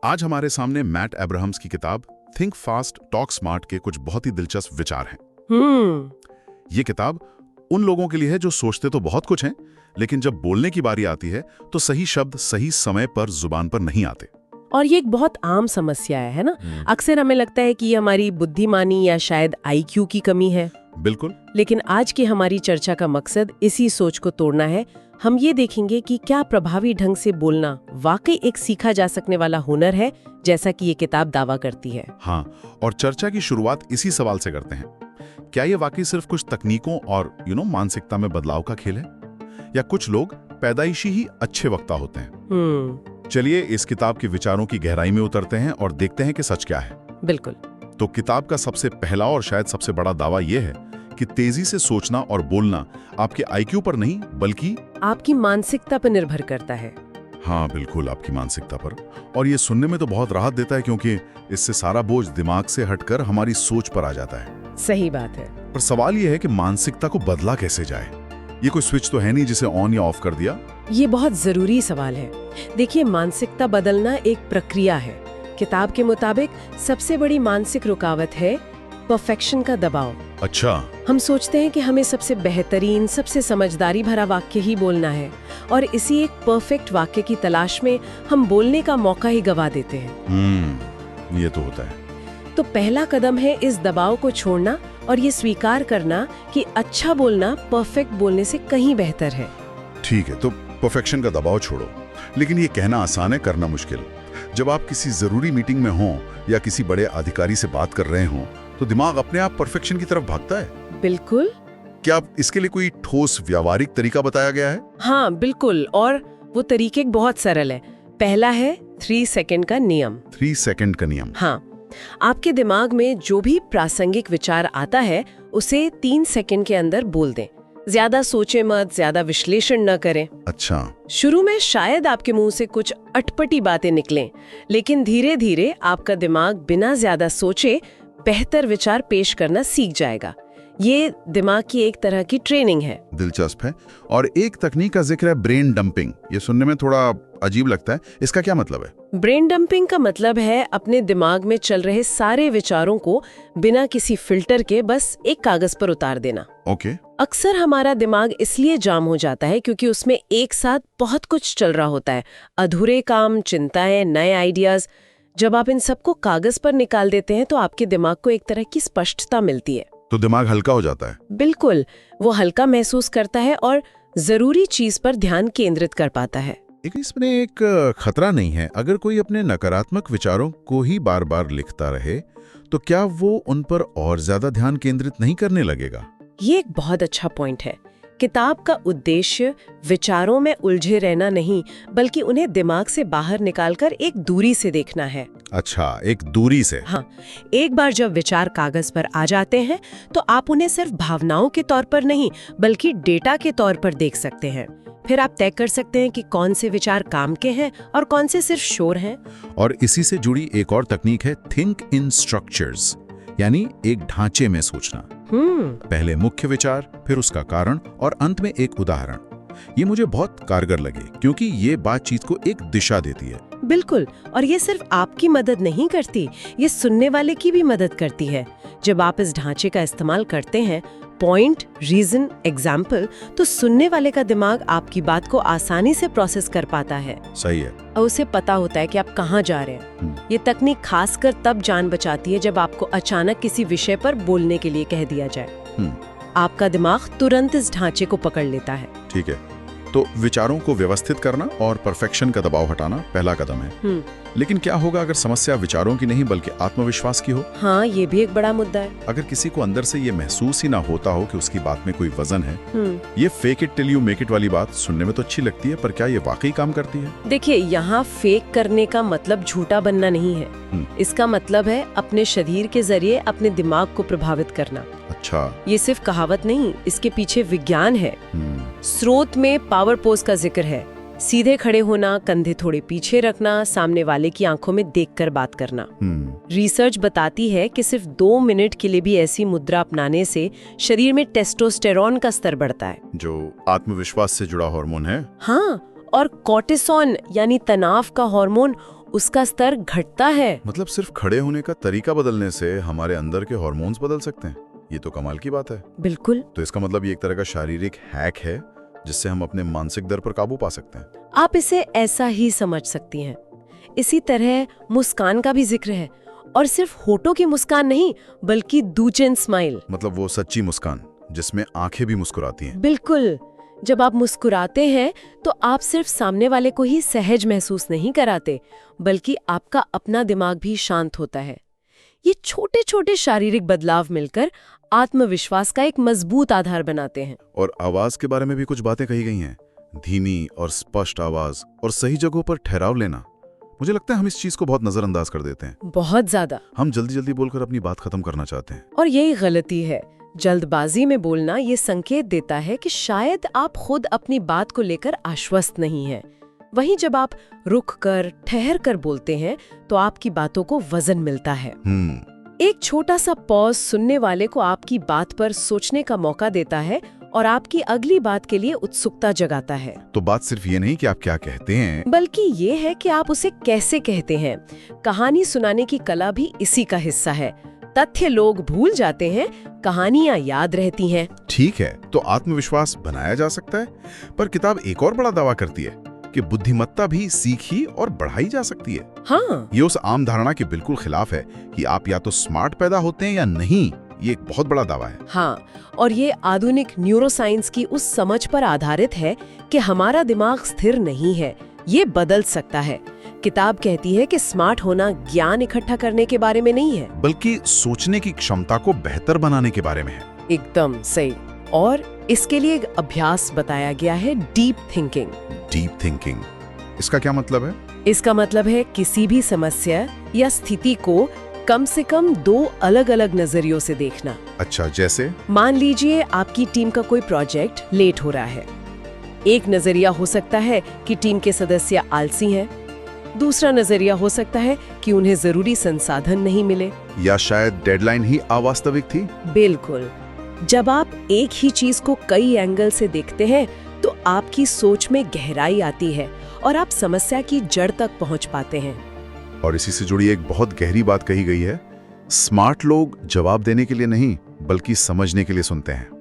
आज हमारे सामने मैट अब्राहम्स की किताब थिंक फास्ट टॉक स्मार्ट के कुछ बहुत ही दिलचस्प विचार हैं। ये किताब उन लोगों के लिए है जो सोचते तो बहुत कुछ हैं, लेकिन जब बोलने की बारी आती है तो सही शब्द सही समय पर जुबान पर नहीं आते। और ये एक बहुत आम समस्या है ना? अक्सर हमें लगता है कि ये हमारी बुद्धिमानी या शायद आईक्यू की कमी है। बिल्कुल। लेकिन आज की हमारी चर्चा का मकसद इसी सोच को तोड़ना है। हम ये देखेंगे कि क्या प्रभावी ढंग से बोलना वाकई एक सीखा जा सकने वाला हुनर है, जैसा कि ये किताब दावा करती है। हाँ, और चर्चा की शुरुआत इसी सवाल से करते हैं। क्या ये वाकई सिर्फ कुछ तकनीकों और मानसिकता में बदलाव का खेल है, या कुछ लोग पैदाइशी ही अच्छे वक्ता होते हैं? चलिए इस किताब के विचारों की गहराई में उतरते हैं और देखते हैं कि सच क्या है। बिल्कुल। तो किताब का सबसे पहला और शायद सबसे बड़ा दावा यह है कि तेजी से सोचना और बोलना आपके आईक्यू पर नहीं बल्कि आपकी मानसिकता पर निर्भर करता है। हाँ बिल्कुल, आपकी मानसिकता पर। और ये सुनने में तो बहुत राहत देता है, क्योंकि इससे सारा बोझ दिमाग से हटकर हमारी सोच पर आ जाता है। सही बात है। पर सवाल ये है कि मानसिकता को बदला कैसे जाए। ये कोई स्विच तो है नहीं जिसे ऑन या ऑफ कर दिया। ये बहुत जरूरी सवाल है। देखिए, मानसिकता बदलना एक प्रक्रिया है। किताब के मुताबिक सबसे बड़ी मानसिक रुकावट है परफेक्शन का दबाव। अच्छा। हम सोचते हैं कि हमें सबसे बेहतरीन, सबसे समझदारी भरा वाक्य ही बोलना है, और इसी एक परफेक्ट वाक्य की तलाश में हम बोलने का मौका ही गवा देते हैं। ये तो होता है। तो पहला कदम है इस दबाव को छोड़ना और ये स्वीकार करना कि अच्छा बोलना परफेक्ट बोलने से कहीं बेहतर है। ठीक है, तो परफेक्शन का दबाव छोड़ो, लेकिन ये कहना आसान है, करना मुश्किल। जब आप किसी जरूरी मीटिंग में हों या किसी बड़े अधिकारी से बात कर रहे हों, तो दिमाग अपने आप परफेक्शन की तरफ भागता है। बिल्कुल। क्या इसके लिए कोई ठोस व्यावहारिक तरीका बताया गया है? हाँ बिल्कुल, और वो तरीके बहुत सरल है। पहला है 3 सेकंड का नियम। 3 सेकंड का नियम। हाँ, आपके दिमाग में जो भी प्रासंगिक विचार आता है उसे 3 सेकंड के अंदर बोल दें। ज्यादा सोचे मत, ज्यादा विश्लेषण न करें। अच्छा। शुरू में शायद आपके मुंह से कुछ अटपटी बातें निकलें, लेकिन धीरे धीरे आपका दिमाग बिना ज्यादा सोचे बेहतर विचार पेश करना सीख जाएगा। ये दिमाग की एक तरह की ट्रेनिंग है। दिलचस्प है। और एक तकनीक का जिक्र है ब्रेन डंपिंग। ये सुनने में थोड़ा अजीब लगता है, इसका क्या मतलब है? ब्रेन डंपिंग का मतलब है अपने दिमाग में चल रहे सारे विचारों को बिना किसी फिल्टर के बस एक कागज पर उतार देना। ओके। अक्सर हमारा दिमाग इसलिए जाम हो जाता है क्योंकि उसमें एक साथ बहुत कुछ चल रहा होता है। अधूरे काम, चिंताएं, नए आइडियाज। जब आप इन सबको कागज पर निकाल देते हैं तो आपके दिमाग को एक तरह की स्पष्टता मिलती है। तो दिमाग हल्का हो जाता है। बिल्कुल, वो हल्का महसूस करता है और जरूरी चीज पर ध्यान केंद्रित कर पाता है। इसमें एक खतरा नहीं है, अगर कोई अपने नकारात्मक विचारों को ही बार बार लिखता रहे तो क्या वो उन पर और ज्यादा ध्यान केंद्रित नहीं करने लगेगा? ये एक बहुत अच्छा पॉइंट है। किताब का उद्देश्य विचारों में उलझे रहना नहीं, बल्कि उन्हें दिमाग से बाहर निकालकर एक दूरी से देखना है। अच्छा, एक दूरी से। हाँ, एक बार जब विचार कागज पर आ जाते हैं तो आप उन्हें सिर्फ भावनाओं के तौर पर नहीं बल्कि डेटा के तौर पर देख सकते हैं। फिर आप तय कर सकते हैं कि कौन से विचार काम के हैं और कौन से सिर्फ शोर हैं। और इसी से जुड़ी एक और तकनीक है थिंक इन स्ट्रक्चर्स, यानी एक ढांचे में सोचना। पहले मुख्य विचार, फिर उसका कारण और अंत में एक उदाहरण। ये मुझे बहुत कारगर लगे क्योंकि ये बातचीत को एक दिशा देती है। बिल्कुल, और ये सिर्फ आपकी मदद नहीं करती, ये सुनने वाले की भी मदद करती है। जब आप इस ढांचे का इस्तेमाल करते हैं, पॉइंट, रीजन, एग्जाम्पल, तो सुनने वाले का दिमाग आपकी बात को आसानी से प्रोसेस कर पाता है। सही है। और उसे पता होता है कि आप कहाँ जा रहे हैं। ये तकनीक खासकर तब जान बचाती है जब आपको अचानक किसी विषय पर बोलने के लिए कह दिया जाए। आपका दिमाग तुरंत इस ढांचे को पकड़ लेता है। ठीक है, तो विचारों को व्यवस्थित करना और परफेक्शन का दबाव हटाना पहला कदम है। लेकिन क्या होगा अगर समस्या विचारों की नहीं बल्कि आत्मविश्वास की हो? हाँ, ये भी एक बड़ा मुद्दा है। अगर किसी को अंदर से ये महसूस ही ना होता हो कि उसकी बात में कोई वजन है, ये fake it till you make it वाली बात सुनने में तो अच्छी लगती है, पर क्या ये वाकई काम करती है? देखिए, यहाँ फेक करने का मतलब झूठा बनना नहीं है। इसका मतलब है अपने शरीर के जरिए अपने दिमाग को प्रभावित करना। अच्छा। ये सिर्फ कहावत नहीं, इसके पीछे विज्ञान है। स्रोत में पावर पोज का जिक्र है। सीधे खड़े होना, कंधे थोड़े पीछे रखना, सामने वाले की आंखों में देखकर बात करना। रिसर्च बताती है कि सिर्फ 2 मिनट के लिए भी ऐसी मुद्रा अपनाने से शरीर में टेस्टोस्टेरोन का स्तर बढ़ता है, जो आत्मविश्वास से जुड़ा हार्मोन है। हाँ, और कॉर्टिसोन यानी तनाव का हार्मोन उसका स्तर घटता है। मतलब सिर्फ खड़े होने का तरीका बदलने से हमारे अंदर के हार्मोन्स बदल सकते हैं? ये तो कमाल की बात है। बिल्कुल। तो इसका मतलब ये एक तरह का शारीरिक हैक है जिससे हम अपने मानसिक दर पर काबू पा सकते हैं। आप इसे ऐसा ही समझ सकती हैं। इसी तरह मुस्कान का भी जिक्र है, और सिर्फ होठों की मुस्कान नहीं, बल्कि दूचेन स्माइल। मतलब वो सच्ची मुस्कान जिसमें आंखें भी मुस्कुराती हैं। बिल्कुल। जब आप मुस्कुराते हैं तो आप सिर्फ सामने वाले को ही सहज महसूस नहीं कराते, बल्कि आपका अपना दिमाग भी शांत होता है। ये छोटे छोटे शारीरिक बदलाव मिलकर आत्मविश्वास का एक मजबूत आधार बनाते हैं। और आवाज के बारे में भी कुछ बातें कही गई हैं। धीमी और स्पष्ट आवाज और सही जगहों पर ठहराव लेना। मुझे लगता है हम इस चीज को बहुत नजरअंदाज कर देते हैं। बहुत ज्यादा। हम जल्दी जल्दी बोलकर अपनी बात खत्म करना चाहते हैं। और यही गलती है। जल्दबाजी में बोलना ये संकेत देता है कि शायद आप खुद अपनी बात को लेकर आश्वस्त नहीं हैं। वहीं जब आप रुक कर, ठहर कर बोलते हैं तो आपकी बातों को वजन मिलता है। एक छोटा सा पॉज सुनने वाले को आपकी बात पर सोचने का मौका देता है और आपकी अगली बात के लिए उत्सुकता जगाता है। तो बात सिर्फ ये नहीं कि आप क्या कहते हैं, बल्कि ये है कि आप उसे कैसे कहते हैं। कहानी सुनाने की कला भी इसी का हिस्सा है। तथ्य लोग भूल जाते हैं, कहानियां याद रहती हैं। ठीक है, तो आत्मविश्वास बनाया जा सकता है, पर किताब एक और बड़ा दावा करती है कि बुद्धिमत्ता भी सीखी और बढ़ाई जा सकती है। हाँ। ये उस आम धारणा के बिल्कुल खिलाफ है कि आप या तो स्मार्ट पैदा होते हैं या नहीं। ये एक बहुत बड़ा दावा है। हाँ, और ये आधुनिक न्यूरोसाइंस की उस समझ पर आधारित है कि हमारा दिमाग स्थिर नहीं है, ये बदल सकता है। किताब कहती है कि स्मार्ट होना ज्ञान इकट्ठा करने के बारे में नहीं है, बल्कि सोचने की क्षमता को बेहतर बनाने के बारे में है। एकदम सही। और इसके लिए एक अभ्यास बताया गया है, डीप थिंकिंग। डीप थिंकिंग, इसका क्या मतलब है? इसका मतलब है किसी भी समस्या या स्थिति को कम से कम 2 अलग-अलग नजरियों से देखना। अच्छा, जैसे? मान लीजिए आपकी टीम का कोई प्रोजेक्ट लेट हो रहा है। एक नजरिया हो सकता है कि टीम के सदस्य आलसी हैं। दूसरा नजरिया हो सकता है कि उन्हें जरूरी संसाधन नहीं मिले, या शायद डेडलाइन ही अवास्तविक थी। बिल्कुल। जब आप एक ही चीज को कई एंगल से देखते हैं तो आपकी सोच में गहराई आती है और आप समस्या की जड़ तक पहुंच पाते हैं। और इसी से जुड़ी एक बहुत गहरी बात कही गई है, स्मार्ट लोग जवाब देने के लिए नहीं बल्कि समझने के लिए सुनते हैं।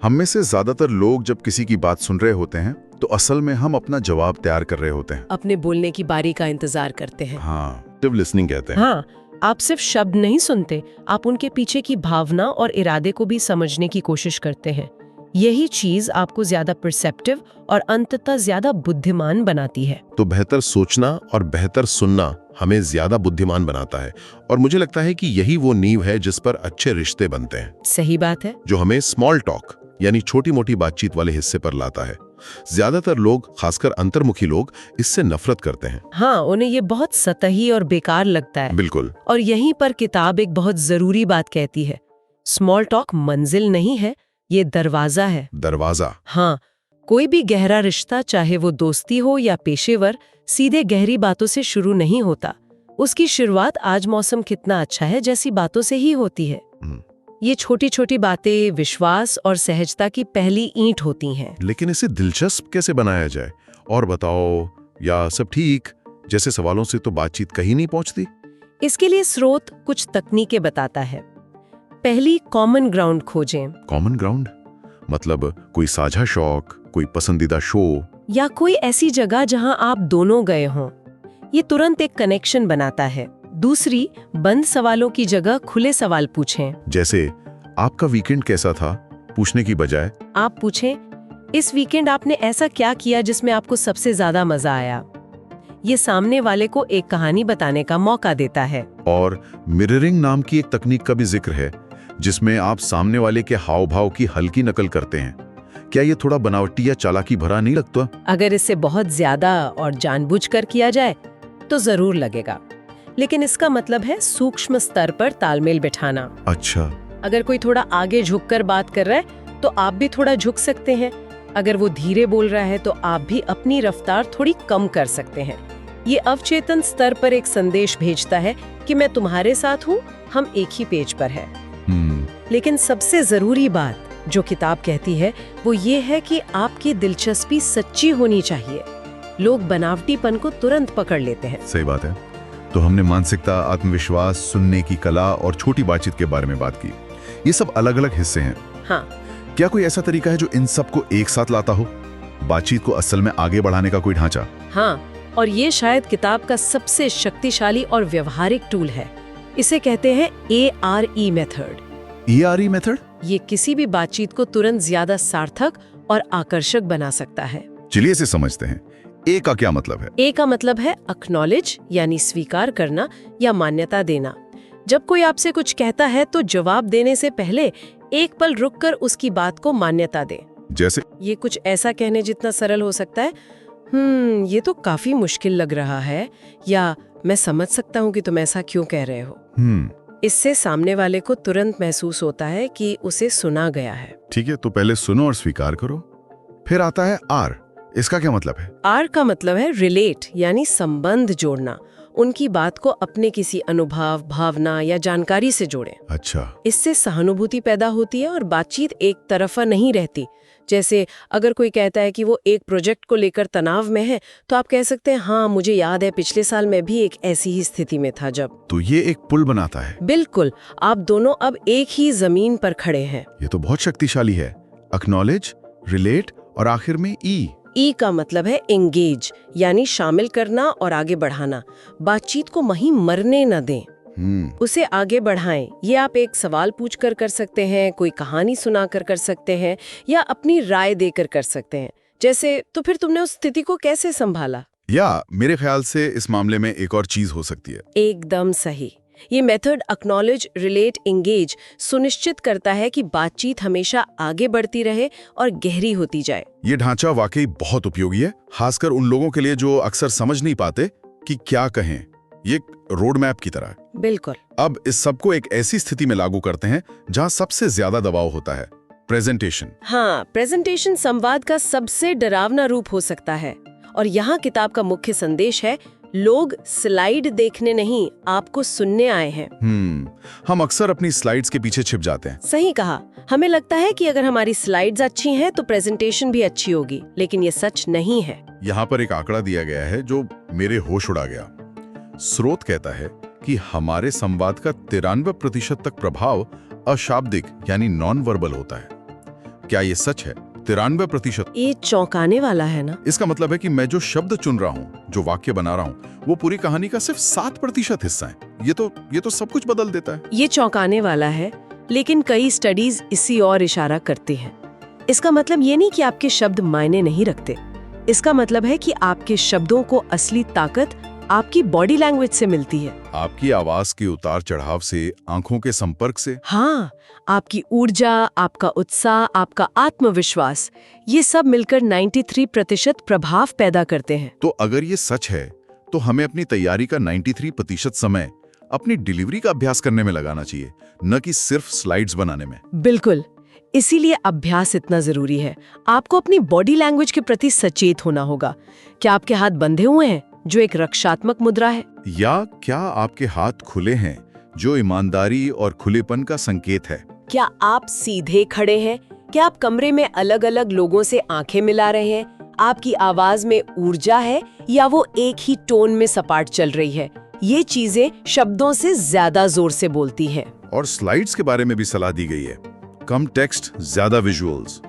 हम में से ज्यादातर लोग जब किसी की बात सुन रहे होते हैं तो असल में हम अपना जवाब तैयार कर रहे होते हैं। अपने बोलने की बारी का इंतजार करते हैं। हाँ, एक्टिव लिसनिंग कहते हैं। हाँ, आप सिर्फ शब्द नहीं सुनते, आप उनके पीछे की भावना और इरादे को भी समझने की कोशिश करते हैं। यही चीज आपको ज्यादा परसेप्टिव और अंततः ज्यादा बुद्धिमान बनाती है। तो बेहतर सोचना और बेहतर सुनना हमें ज्यादा बुद्धिमान बनाता है, और मुझे लगता है कि यही वो नींव है जिस पर अच्छे रिश्ते बनते हैं। सही बात है। जो हमें स्मॉल टॉक यानी छोटी मोटी बातचीत वाले हिस्से पर लाता है। ज्यादातर लोग, खासकर अंतर्मुखी लोग, इससे नफरत करते हैं। हाँ, उन्हें ये बहुत सतही और बेकार लगता है। बिल्कुल। और यहीं पर किताब एक बहुत जरूरी बात कहती है, स्मॉल टॉक मंजिल नहीं है, ये दरवाजा है। दरवाजा। हाँ, कोई भी गहरा रिश्ता, चाहे वो दोस्ती हो या पेशेवर, सीधे गहरी बातों से शुरू नहीं होता। उसकी शुरुआत आज मौसम कितना अच्छा है जैसी बातों से ही होती है। ये छोटी छोटी बातें विश्वास और सहजता की पहली ईंट होती हैं। लेकिन इसे दिलचस्प कैसे बनाया जाए? और बताओ, या सब ठीक जैसे सवालों से तो बातचीत कहीं नहीं पहुंचती? इसके लिए स्रोत कुछ तकनीकें बताता है। पहली, कॉमन ग्राउंड खोजें। कॉमन ग्राउंड मतलब कोई साझा शौक, कोई पसंदीदा शो, या कोई ऐसी जगह जहां आप दोनों गए हों। ये तुरंत एक कनेक्शन बनाता है। दूसरी, बंद सवालों की जगह खुले सवाल पूछें। जैसे आपका वीकेंड कैसा था पूछने की बजाय आप पूछें, इस वीकेंड आपने ऐसा क्या किया जिसमें आपको सबसे ज्यादा मजा आया। ये सामने वाले को एक कहानी बताने का मौका देता है। और मिररिंग नाम की एक तकनीक का भी जिक्र है जिसमें आप सामने वाले के हाव भाव की हल्की नकल करते हैं। क्या ये थोड़ा बनावटी या चालाकी भरा नहीं लगता? अगर इसे बहुत ज्यादा और जानबूझकर किया जाए तो जरूर लगेगा, लेकिन इसका मतलब है सूक्ष्म स्तर पर तालमेल बिठाना। अच्छा। अगर कोई थोड़ा आगे झुककर बात कर रहा है तो आप भी थोड़ा झुक सकते हैं। अगर वो धीरे बोल रहा है तो आप भी अपनी रफ्तार थोड़ी कम कर सकते हैं। ये अवचेतन स्तर पर एक संदेश भेजता है कि मैं तुम्हारे साथ हूँ, हम एक ही पेज पर हैं। लेकिन सबसे जरूरी बात जो किताब कहती है वो ये है कि आपकी दिलचस्पी सच्ची होनी चाहिए। लोग बनावटीपन को तुरंत पकड़ लेते हैं। सही बात है। तो हमने मानसिकता, आत्मविश्वास, सुनने की कला और छोटी बातचीत के बारे में बात की। ये सब अलग अलग हिस्से हैं। हाँ। क्या कोई ऐसा तरीका है जो इन सबको एक साथ लाता हो? बातचीत को असल में आगे बढ़ाने का कोई ढांचा? हाँ, और ये शायद किताब का सबसे शक्तिशाली और व्यवहारिक टूल है। इसे कहते हैं ARE मेथड। ARE method? ये किसी भी बातचीत को तुरंत ज्यादा सार्थक और आकर्षक बना सकता है। चलिए इसे समझते हैं। A का क्या मतलब है? A का मतलब है एक्नॉलेज, यानी स्वीकार करना या मान्यता देना। जब कोई आपसे कुछ कहता है तो जवाब देने से पहले एक पल रुककर उसकी बात को मान्यता दे। जैसे? ये कुछ ऐसा कहने जितना सरल हो सकता है, ये तो काफी मुश्किल लग रहा है, या मैं समझ सकता हूँ कि तुम ऐसा क्यों कह रहे हो। इससे सामने वाले को तुरंत महसूस होता है कि उसे सुना गया है। ठीक है, तो पहले सुनो और स्वीकार करो। फिर आता है R। इसका क्या मतलब है? R का मतलब है रिलेट, यानी संबंध जोड़ना। उनकी बात को अपने किसी अनुभव, भावना या जानकारी से जोड़ें। अच्छा। इससे सहानुभूति पैदा होती है और बातचीत एक तरफा नहीं रहती। जैसे अगर कोई कहता है कि वो एक प्रोजेक्ट को लेकर तनाव में है, तो आप कह सकते हैं, हाँ मुझे याद है पिछले साल मैं भी एक ऐसी ही स्थिति में था जब। तो ये एक पुल बनाता है। बिल्कुल, आप दोनों अब एक ही जमीन पर खड़े हैं। ये तो बहुत शक्तिशाली है। एक्नॉलेज, रिलेट और आखिर में E का मतलब है एंगेज, यानी शामिल करना और आगे बढ़ाना। बातचीत को वहीं मरने न दें, उसे आगे बढ़ाएं। ये आप एक सवाल पूछकर कर सकते हैं, कोई कहानी सुनाकर कर सकते हैं, या अपनी राय देकर कर सकते हैं। जैसे, तो फिर तुमने उस स्थिति को कैसे संभाला? या मेरे ख्याल से इस मामले में एक और चीज हो सकती है। एकदम सही। ये मेथड एक्नॉलेज, रिलेट, एंगेज सुनिश्चित करता है कि बातचीत हमेशा आगे बढ़ती रहे और गहरी होती जाए। ये ढांचा वाकई बहुत उपयोगी है, खासकर उन लोगों के लिए जो अक्सर समझ नहीं पाते कि क्या कहें। ये रोड मैप की तरह है। बिल्कुल। अब इस सबको एक ऐसी स्थिति में लागू करते हैं जहां सबसे ज्यादा दबाव होता है, प्रेजेंटेशन। हाँ, प्रेजेंटेशन संवाद का सबसे डरावना रूप हो सकता है। और यहाँ किताब का मुख्य संदेश है, लोग स्लाइड देखने नहीं, आपको सुनने आए हैं। हम अक्सर अपनी स्लाइड्स के पीछे छिप जाते हैं। सही कहा। हमें लगता है कि अगर हमारी स्लाइड्स अच्छी हैं तो प्रेजेंटेशन भी अच्छी होगी, लेकिन ये सच नहीं है। यहाँ पर एक आंकड़ा दिया गया है जो मेरे होश उड़ा गया। स्रोत कहता है कि हमारे संवाद का 93% तक प्रभाव अशाब्दिक यानी नॉन वर्बल होता है। क्या ये सच है? 93%? ये चौंकाने वाला है ना। इसका मतलब है कि मैं जो शब्द चुन रहा हूँ, जो वाक्य बना रहा हूँ, वो पूरी कहानी का सिर्फ 7% हिस्सा है। ये तो सब कुछ बदल देता है। ये चौंकाने वाला है, लेकिन कई स्टडीज इसी और इशारा करती हैं। इसका मतलब ये नहीं कि आपके शब्द मायने नहीं रखते। इसका मतलब है कि आपके शब्दों को असली ताकत आपकी बॉडी लैंग्वेज से मिलती है। आपकी आवाज के उतार चढ़ाव से, आंखों के संपर्क से। हाँ, आपकी ऊर्जा, आपका उत्साह, आपका आत्मविश्वास, ये सब मिलकर 93% प्रभाव पैदा करते हैं। तो अगर ये सच है, तो हमें अपनी तैयारी का 93% समय अपनी डिलीवरी का अभ्यास करने में लगाना चाहिए, न कि सिर्फ स्लाइड्स बनाने में। बिल्कुल, इसीलिए अभ्यास इतना जरूरी है। आपको अपनी बॉडी लैंग्वेज के प्रति सचेत होना होगा। क्या आपके हाथ बंधे हुए हैं, जो एक रक्षात्मक मुद्रा है, या क्या आपके हाथ खुले हैं, जो ईमानदारी और खुलेपन का संकेत है? क्या आप सीधे खड़े हैं? क्या आप कमरे में अलग अलग लोगों से आंखें मिला रहे हैं? आपकी आवाज में ऊर्जा है, या वो एक ही टोन में सपाट चल रही है? ये चीजें शब्दों से ज्यादा जोर से बोलती हैं। और स्लाइड्स के बारे में भी सलाह दी गई है, कम टेक्स्ट, ज्यादा विजुअल्स।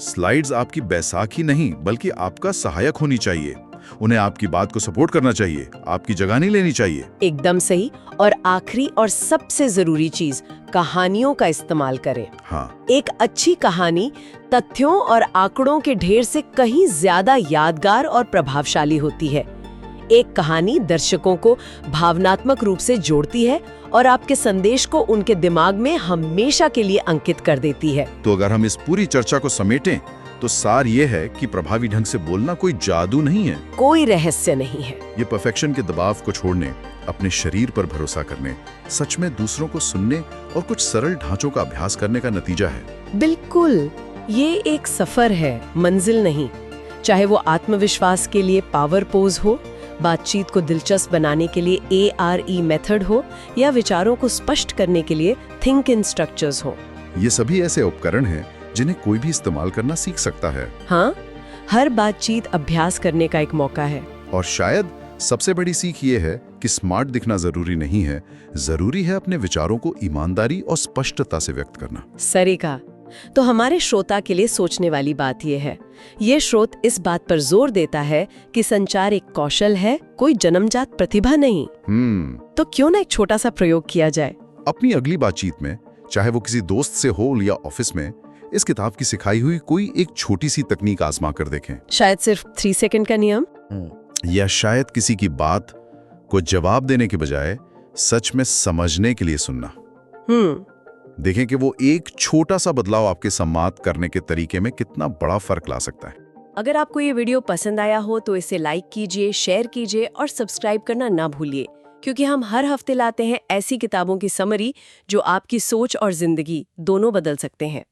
स्लाइड्स आपकी बैसाखी नहीं, बल्कि आपका सहायक होनी चाहिए। उन्हें आपकी बात को सपोर्ट करना चाहिए, आपकी जगह नहीं लेनी चाहिए। एकदम सही। और आखिरी और सबसे जरूरी चीज, कहानियों का इस्तेमाल करें। हाँ। एक अच्छी कहानी तथ्यों और आंकड़ों के ढेर से कहीं ज्यादा यादगार और प्रभावशाली होती है। एक कहानी दर्शकों को भावनात्मक रूप से जोड़ती है और आपके संदेश को उनके दिमाग में हमेशा के लिए अंकित कर देती है। तो अगर हम इस पूरी चर्चा को समेटें, तो सार ये है कि प्रभावी ढंग से बोलना कोई जादू नहीं है, कोई रहस्य नहीं है। ये परफेक्शन के दबाव को छोड़ने, अपने शरीर पर भरोसा करने, सच में दूसरों को सुनने और कुछ सरल ढांचों का अभ्यास करने का नतीजा है। बिल्कुल, ये एक सफर है, मंजिल नहीं। चाहे वो आत्मविश्वास के लिए पावर पोज हो, बातचीत को दिलचस्प बनाने के लिए ARE मेथड हो, या विचारों को स्पष्ट करने के लिए थिंक इन स्ट्रक्चर्स हो। ये सभी ऐसे उपकरण हैं जिन्हें कोई भी इस्तेमाल करना सीख सकता है। हाँ, हर बातचीत अभ्यास करने का एक मौका है। और शायद सबसे बड़ी सीख ये है कि स्मार्ट दिखना जरूरी नहीं है, जरूरी है अपने विचारों को ईमानदारी और स्पष्टता से व्यक्त करना। सही कहा। तो हमारे श्रोता के लिए सोचने वाली बात यह है, ये स्रोत इस बात पर जोर देता है कि संचार एक कौशल है, कोई जन्मजात प्रतिभा नहीं। तो क्यों ना एक छोटा सा प्रयोग किया जाए। अपनी अगली बातचीत में, चाहे वो किसी दोस्त से हो या ऑफिस में, इस किताब की सिखाई हुई कोई एक छोटी सी तकनीक आजमा कर देखें। शायद सिर्फ 3 सेकंड का नियम, या शायद किसी की बात को जवाब देने के बजाय सच में समझने के लिए सुनना। देखें कि वो एक छोटा सा बदलाव आपके संवाद करने के तरीके में कितना बड़ा फर्क ला सकता है। अगर आपको ये वीडियो पसंद आया हो तो इसे लाइक कीजिए, शेयर कीजिए और सब्सक्राइब करना ना भूलिए, क्योंकि हम हर हफ्ते लाते हैं ऐसी किताबों की समरी जो आपकी सोच और जिंदगी दोनों बदल सकते हैं।